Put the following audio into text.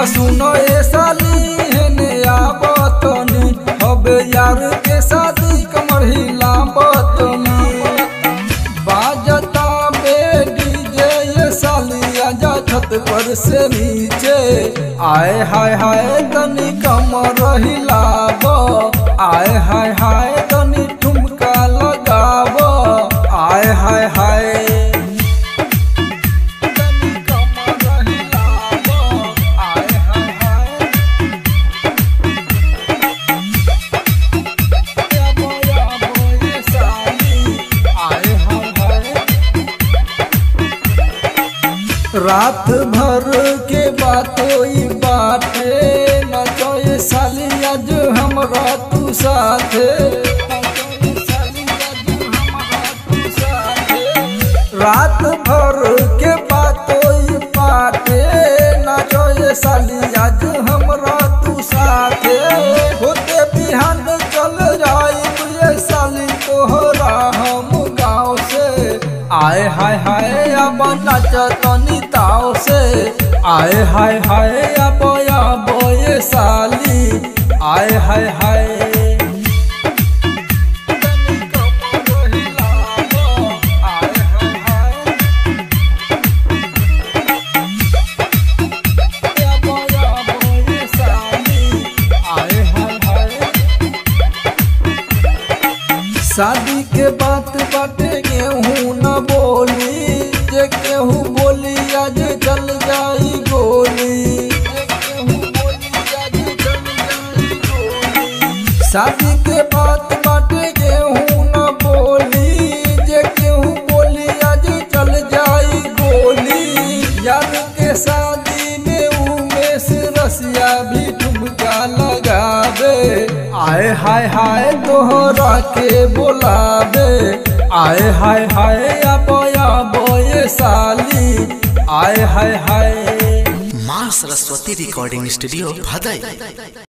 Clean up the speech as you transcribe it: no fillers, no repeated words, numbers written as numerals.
सुनो ये साली हेने आबतनी हबे यार के शादी कमर हिला बतनी बाजता बे डीजे ये साली आजा छत पर से नीचे आए हाय हाय तनी कमर हिलाब आए हाय हाय तनी ठुमका लगाब आए हाय हाय रात भर के बातों बाटे नचो ये साली आज हमरा तू साथे रात भर के बातों बाटे नचो ये साली आज हमरा तू साथे होते बिहान चल जाई ये साली तोहरा हम गाँव से आए हाय हाय अब नचतनी ताव से आए हाय हाय अब ये साली आए हाय हाय शादी के बात बाटे गेहूँ न बोली जे केहू बोली आज चल जाई गोली शादी के बात बाटे गेहूँ न बोली जे केहू बोली आज चल जाई गोली यार के शादी में उमेश रसिया भी ठुमका लगावे आए हाय हाय तोहरा के बोलावे आए हाय हाय अब ये साली आए हाय हाय। माँ सरस्वती रिकॉर्डिंग स्टूडियो भदई।